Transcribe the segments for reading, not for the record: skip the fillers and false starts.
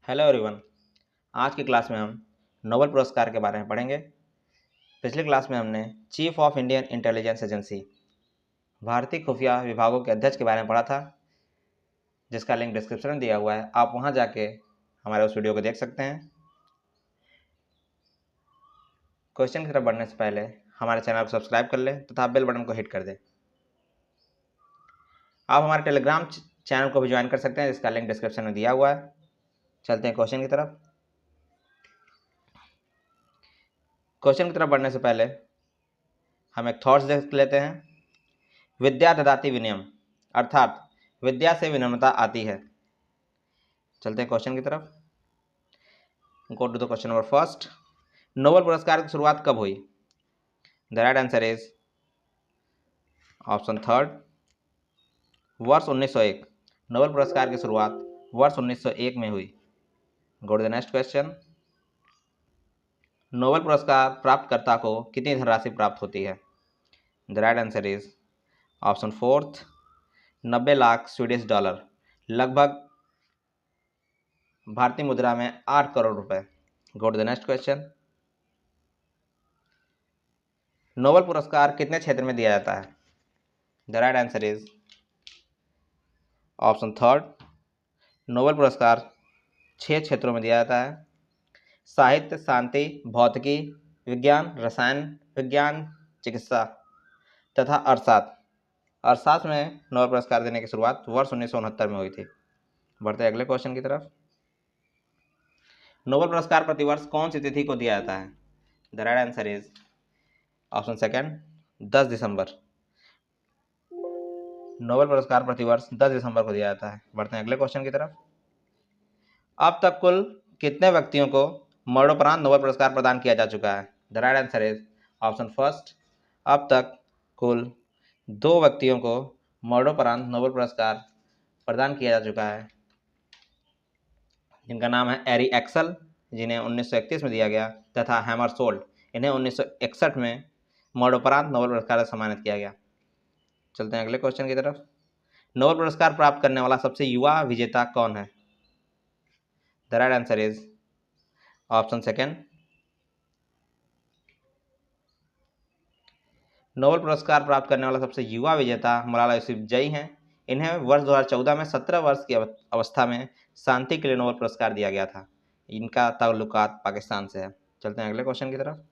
Hello everyone. आज की class में हम नोबेल पुरस्कार के बारे में पढ़ेंगे। पिछली क्लास में हमने chief of Indian intelligence agency भारतीय खुफिया विभागों के अध्यक्ष के बारे में पढ़ा था, जिसका लिंक डिस्क्रिप्शन में दिया हुआ है। आप वहां जाके हमारे उस वीडियो को देख सकते हैं। क्वेश्चन की तरफ बढ़ने से पहले हमारे चैनल को सब्सक्राइब कर लें तथा बेल बटन को हिट कर दें। आप हमारे टेलीग्राम चैनल को भी ज्वाइन कर सकते हैं, जिसका लिंक डिस्क्रिप्शन में दिया हुआ है। चलते हैं क्वेश्चन की तरफ। क्वेश्चन की तरफ बढ़ने से पहले हम एक थॉट्स देख लेते हैं। विद्या ददाति विनयम, अर्थात विद्या से विनम्रता आती है। चलते हैं क्वेश्चन की तरफ। Go to the question number first. Nobel पुरस्कार की शुरुआत कब हुई? The right answer is option third, वर्ष 1901। नोबेल पुरस्कार की शुरुआत वर्ष 1901 में हुई। Go to the next question. Nobel पुरस्कार प्राप्तकर्ता को कितनी धनराशि प्राप्त होती है? The right answer is option fourth, 90 lakh Swedish dollar, लगभग भारतीय मुद्रा में 8 करोड़ रुपए। Go to the next question. Nobel पुरस्कार कितने क्षेत्र में दिया जाता है? The right answer is option third, Nobel पुरस्कार 6 क्षेत्रों में दिया जाता है। साहित्य, शांति, भौतिकी, विज्ञान, रसायन विज्ञान, चिकित्सा तथा अर्थशास्त्र। अर्थशास्त्र में नोबेल पुरस्कार देने की शुरुआत वर्ष 1969 में हुई थी। बढ़ते अगले क्वेश्चन की तरफ। नोबेल पुरस्कार प्रतिवर्ष कौन सी तिथि को दिया जाता है? The right answer is option second, 10 December. Nobel पुरस्कार प्रतिवर्ष 10 दिसंबर को दिया जाता है। बढ़ते हैं अगले क्वेश्चन की तरफ। अब तक कुल कितने व्यक्तियों को मरणोपरांत नोबेल पुरस्कार प्रदान किया जा चुका है? The right answer is option first, अब तक कुल 2 व्यक्तियों को मरणोपरांत नोबेल पुरस्कार प्रदान किया जा चुका है, जिनका नाम है एरी एक्सल, जिन्हें 1931 में दिया गया, तथा हैमरसोल्ड, इन्हें 1961 में मरणोपरांत नोबेल पुरस्कार से सम्मानित किया गया। चलते हैं अगले क्वेश्चन की तरफ। नोबेल पुरस्कार प्राप्त करने वाला सबसे युवा विजेता कौन है? The right answer is option second, Nobel पुरस्कार प्राप्त करने वाला सबसे युवा विजेता मलाला यूसुफजई हैं। इन्हें वर्ष 2014 में 17 वर्ष की अवस्था में शांति के लिए नोबेल पुरस्कार दिया गया था। इनका ताल्लुकात पाकिस्तान से है। चलते हैं अगले क्वेश्चन की तरफ।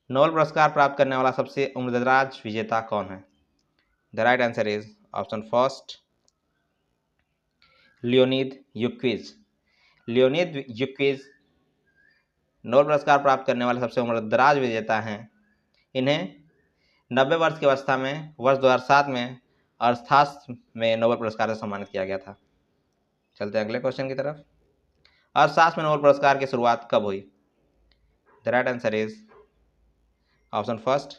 नोबेल पुरस्कार प्राप्त करने वाला सबसे उम्रदराज विजेता कौन है? The right answer is option first, Leonid Hurwicz. Leonid Hurwicz Nobel पुरस्कार प्राप्त करने वाले सबसे उम्रदराज विजेता हैं। इन्हें 90 वर्ष की अवस्था में वर्ष 2007 में अर्थशास्त्र में नोबेल पुरस्कार से सम्मानित किया गया था। चलते हैं अगले क्वेश्चन की तरफ। अर्थशास्त्र में नोबेल पुरस्कार की शुरुआत कब हुई? The right answer is option first,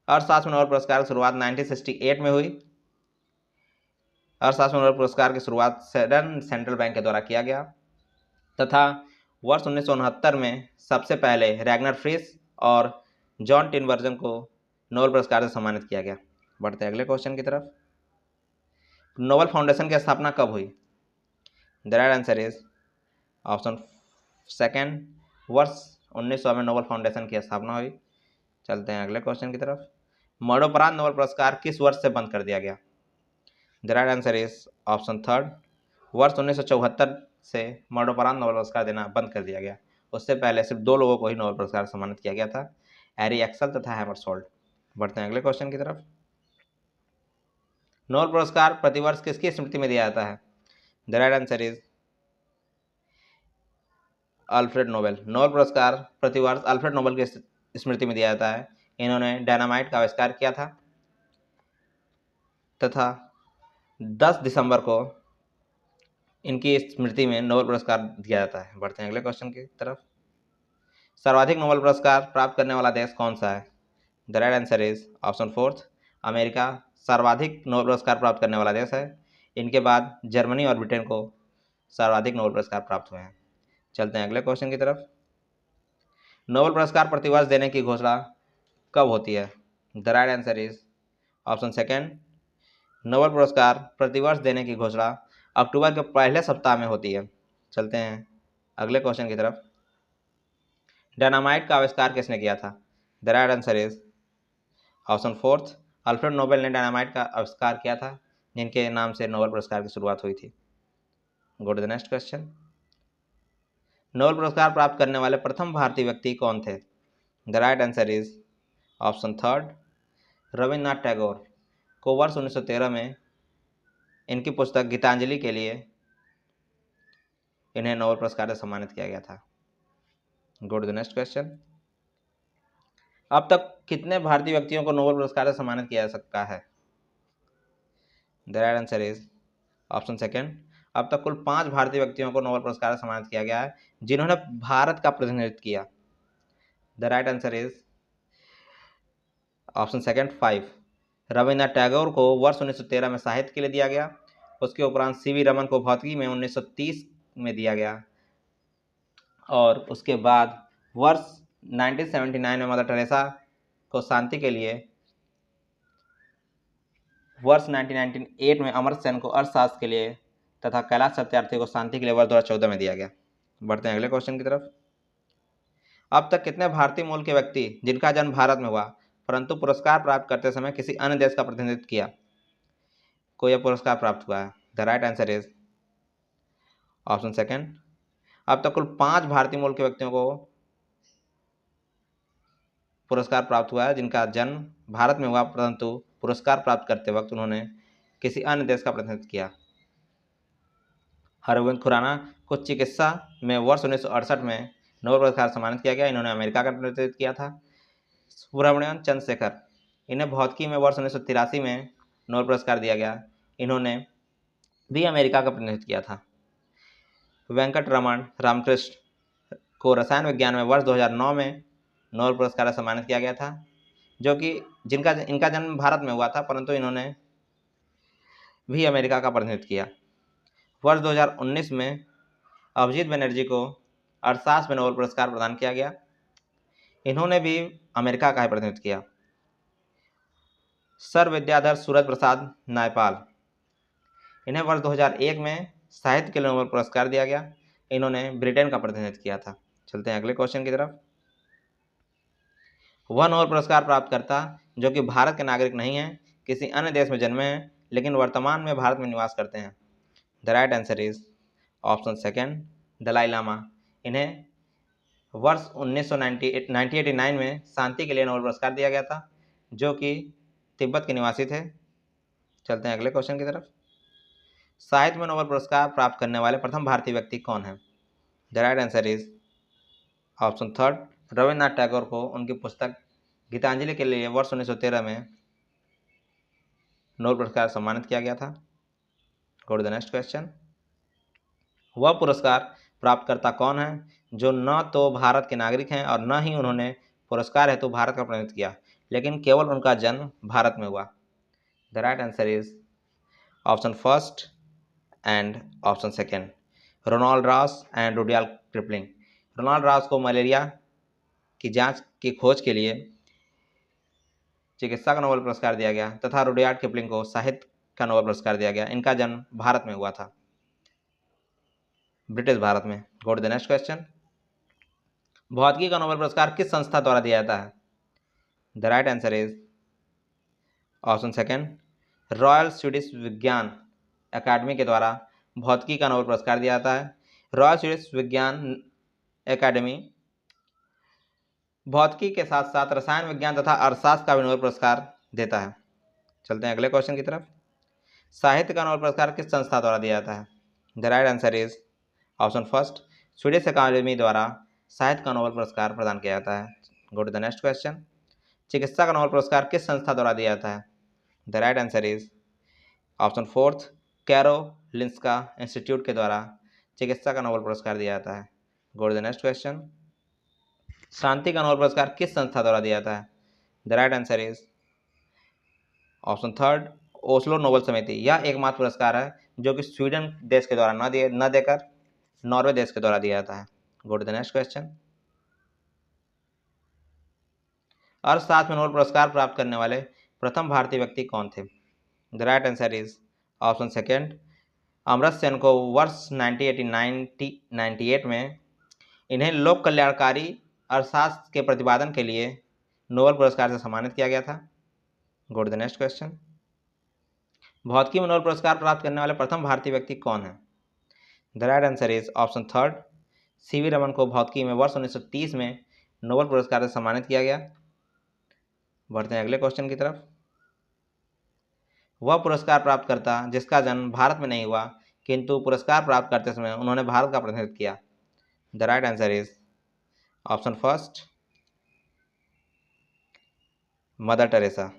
अर्थशास्त्र में नोबेल पुरस्कार की शुरुआत 1968 में हुई। अर्थशास्त्र में नोबेल पुरस्कार की शुरुआत सदर्न सेंट्रल बैंक के द्वारा किया गया, तथा वर्ष 1969 में सबसे पहले रैगनर फ्रिस और जॉन टिनबर्जन को नोबेल पुरस्कार से सम्मानित किया गया। बढ़ते हैं अगले क्वेश्चन की तरफ। नोबेल फाउंडेशन की स्थापना कब हुई? The right answer is option second, वर्ष 1900 में नोबेल फाउंडेशन की स्थापना हुई। चलते हैं अगले क्वेश्चन की तरफ। मरणोपरांत नोबेल पुरस्कार किस वर्ष से बंद कर दिया गया? The right answer is option third, वर्ष 1974 से मरणोपरांत नोबेल पुरस्कार देना बंद कर दिया गया। उससे पहले सिर्फ 2 लोगों को ही नोबेल पुरस्कार सम्मानित किया गया था, एरी एक्सल तथा हैमरसोल्ड। बढ़ते हैं अगले क्वेश्चन की तरफ। नोबेल पुरस्कार प्रतिवर्ष किसकी स्मृति में दिया जाता है? The right answer is Alfred Nobel. Nobel पुरस्कार प्रतिवर्ष अल्फ्रेड नोबेल की स्मृति में दिया जाता है। इन्होंने डायनामाइट का आविष्कार किया था, तथा 10 दिसंबर को इनकी स्मृति में नोबेल पुरस्कार दिया जाता है। बढ़ते हैं अगले क्वेश्चन की तरफ। सर्वाधिक नोबेल पुरस्कार प्राप्त करने वाला देश कौन सा है? The right answer is option fourth, America सर्वाधिक नोबेल पुरस्कार प्राप्त करने वाला देश है। इनके बाद जर्मनी और ब्रिटेन को सर्वाधिक नोबेल पुरस्कार प्राप्त हुए हैं। चलते हैं अगले क्वेश्चन की तरफ। नोबेल पुरस्कार प्रतिवर्ष देने की घोषणा कब होती है? The right answer is option second, Nobel पुरस्कार प्रतिवर्ष देने की घोषणा अक्टूबर के पहले सप्ताह में होती है। चलते हैं अगले क्वेश्चन की तरफ। डायनामाइट का आविष्कार किसने किया था? The right answer is option fourth, Alfred Nobel ने डायनामाइट का आविष्कार किया था, जिनके नाम से नोबेल पुरस्कार की शुरुआत हुई थी। Go to the next question. Nobel पुरस्कार प्राप्त करने वाले प्रथम भारतीय व्यक्ति कौन थे? The right answer is option third, Rabindranath Tagore को वर्ष 1913 में इनकी पुस्तक गीतांजलि के लिए इन्हें नोबेल पुरस्कार से सम्मानित किया गया था। Go to the next question. अब तक कितने भारतीय व्यक्तियों को नोबेल पुरस्कार से सम्मानित किया जा सकता है? The right answer is option second, अब तक कुल 5 भारतीय व्यक्तियों को नोबेल पुरस्कार से सम्मानित किया गया है जिन्होंने भारत का प्रतिनिधित्व किया। The right answer is option second 5। Rabindranath Tagore को वर्ष 1913 में साहित्य के लिए दिया गया। उसके उपरांत सीवी रमन को भौतिकी में 1930 में दिया गया, और उसके बाद वर्ष 1979 में मदर टेरेसा को शांति के लिए, वर्ष 1998 में अमर्त्य सेन को अर्थशास्त्र के लिए तथा कैलाश सत्यार्थी को शांति के लिए वर्ष 2014 में दिया गया। बढ़ते हैं अगले क्वेश्चन की तरफ। अब तक कितने भारतीय मूल के व्यक्ति जिनका जन्म भारत में हुआ परंतु पुरस्कार प्राप्त करते समय किसी अन्य देश का प्रतिनिधित्व किया को यह पुरस्कार प्राप्त हुआ है? The right answer is option second, अब तक कुल 5 भारतीय मूल के व्यक्तियों को पुरस्कार प्राप्त हुआ है जिनका जन्म भारत में हुआ परंतु पुरस्कार प्राप्त करते वक्त उन्होंने किसी अन्य देश का प्रतिनिधित्व किया। हरगोविंद खुराना को चिकित्सा में वर्ष 1968 में नोबेल पुरस्कार सम्मानित किया गया, इन्होंने अमेरिका का प्रतिनिधित्व किया था। सुब्रमण्यम चंद्रशेखर, इन्हें भौतिकी में वर्ष 1983 में नोबेल पुरस्कार दिया गया, इन्होंने भी अमेरिका का प्रतिनिधित्व किया था। वेंकट रमन रामकृष्ण को रसायन विज्ञान में वर्ष 2009 में नोबेल पुरस्कार से सम्मानित किया गया था, जो कि इनका जन्म भारत में हुआ था परंतु इन्होंने भी अमेरिका का प्रतिनिधित्व किया। वर्ष 2019 में अभिजीत बनर्जी को अर्थशास्त्र में नोबेल पुरस्कार प्रदान किया गया, इन्होंने भी अमेरिका का ही प्रतिनिधित्व किया। सर विद्याधर सूरज प्रसाद नायपाल, इन्हें वर्ष 2001 में साहित्य के लिए नोबेल पुरस्कार दिया गया, इन्होंने ब्रिटेन का प्रतिनिधित्व किया था। चलते हैं अगले क्वेश्चन की तरफ। वह नोबेल पुरस्कार प्राप्तकर्ता जो कि भारत के नागरिक नहीं हैं, किसी अन्य देश में जन्मे हैं लेकिन वर्तमान में भारत में निवास करते हैं। The right answer is option second, Dalai Lama, इन्हें वर्ष 1989 में शांति के लिए नोबेल पुरस्कार दिया गया था, जो कि तिब्बत के निवासी थे। चलते हैं अगले क्वेश्चन की तरफ। साहित्य में नोबेल पुरस्कार प्राप्त करने वाले प्रथम भारतीय व्यक्ति कौन है? The right answer is option third, Rabindranath Tagore को उनकी पुस्तक गीतांजलि के लिए वर्ष 1913 में नोबेल पुरस्कार सम्मानित किया गया था। Go to the next question. वह पुरस्कार प्राप्तकर्ता कौन है जो न तो भारत के नागरिक हैं और न ही उन्होंने पुरस्कार हेतु भारत का प्रतिनिधित्व किया, लेकिन केवल उनका जन्म भारत में हुआ? The right answer is option first and option second, Ronald Ross and Rudyard Kipling. Ronald Ross को मलेरिया की जांच की खोज के लिए चिकित्सा का नोबेल पुरस्कार दिया गया तथा रुडयार्ड किपलिंग को साहित्य का नोबेल पुरस्कार दिया गया। इनका जन्म भारत में हुआ था, ब्रिटिश भारत में। Go to the next question. भौतिकी का नोबेल पुरस्कार किस संस्था द्वारा दिया जाता है? The right answer is option second, royal Swedish विज्ञान अकादमी के द्वारा भौतिकी का नोबेल पुरस्कार दिया जाता है। रॉयल स्वीडिश विज्ञान अकादमी भौतिकी के साथ साथ रसायन विज्ञान तथा अर्थशास्त्र का भी नोबेल पुरस्कार देता है। चलते हैं अगले क्वेश्चन की तरफ। साहित्य का नोबेल पुरस्कार किस संस्था द्वारा दिया जाता है? The right answer is option first, Swedish अकादमी द्वारा साहित्य का नोबेल पुरस्कार प्रदान किया जाता है। Go to the next question. चिकित्सा का नोबेल पुरस्कार किस संस्था द्वारा दिया जाता है? The right answer is option fourth, Karolinska Institute के द्वारा चिकित्सा का नोबेल पुरस्कार दिया जाता है। Go to the next question. शांति का नोबेल पुरस्कार किस संस्था द्वारा दिया जाता है? The right answer is option third, Oslo Nobel समिति। यह एकमात्र पुरस्कार है जो कि स्वीडन देश के द्वारा न देकर नॉर्वे देश के द्वारा दिया जाता है। Go to the next question. अर्थशास्त्र में नोबेल पुरस्कार प्राप्त करने वाले प्रथम भारतीय व्यक्ति कौन थे? The right answer is option second, Amartya Sen को वर्ष 1998 में इन्हें लोक कल्याणकारी अर्थशास्त्र के प्रतिपादन के लिए नोबेल पुरस्कार से सम्मानित किया गया था। Go to the next question. भौतिकी में नोबेल पुरस्कार प्राप्त करने वाले प्रथम भारतीय व्यक्ति कौन है? The right answer is option third, CV Raman को भौतिकी में वर्ष 1930 में नोबेल पुरस्कार से सम्मानित किया गया। बढ़ते हैं अगले क्वेश्चन की तरफ। वह पुरस्कार प्राप्तकर्ता जिसका जन्म भारत में नहीं हुआ किंतु पुरस्कार प्राप्त करते समय उन्होंने भारत का प्रतिनिधित्व किया। The right answer is option first, mother Teresa.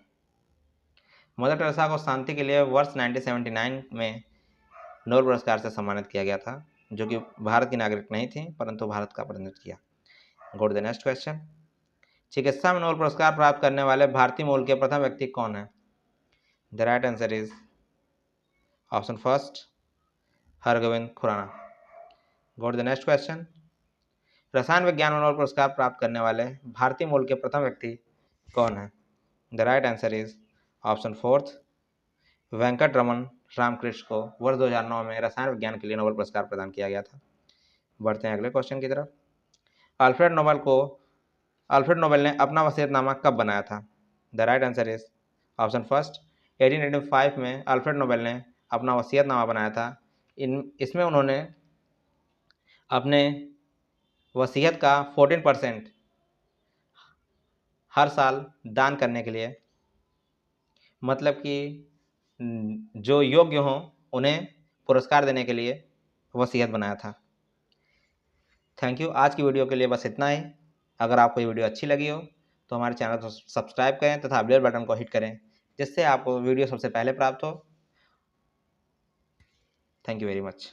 Mother Teresa को शांति के लिए वर्ष 1979 में नोबेल पुरस्कार से सम्मानित किया गया था, जो कि भारत की नागरिक नहीं थी परंतु भारत का प्रतिनिधित्व किया। Go to the next question. चिकित्सा में नोबेल पुरस्कार प्राप्त करने वाले भारतीय मूल के प्रथम व्यक्ति कौन है? The right answer is option first, Hargobind Khorana. Go to the next question. रसायन विज्ञान में नोबेल पुरस्कार प्राप्त करने वाले भारतीय मूल के प्रथम व्यक्ति कौन है? The right answer is option fourth, Venkatraman Ramakrishna को वर्ष 2009 में रसायन विज्ञान के लिए नोबेल पुरस्कार प्रदान किया गया था। बढ़ते हैं अगले क्वेश्चन की तरफ। अल्फ्रेड नोबेल ने अपना वसीयतनामा कब बनाया था? The right answer is option first, 1885 में अल्फ्रेड नोबेल ने अपना वसीयतनामा बनाया था। इसमें उन्होंने अपने वसीयत का 14% हर साल दान करने के लिए, मतलब कि जो योग्य हों उन्हें पुरस्कार देने के लिए वसीयत बनाया था। Thank you. आज की वीडियो के लिए बस इतना ही। अगर आपको ये वीडियो अच्छी लगी हो तो हमारे चैनल को सब्सक्राइब करें तथा बेल बटन को हिट करें, जिससे आपको वीडियो सबसे पहले प्राप्त हो। Thank you very much.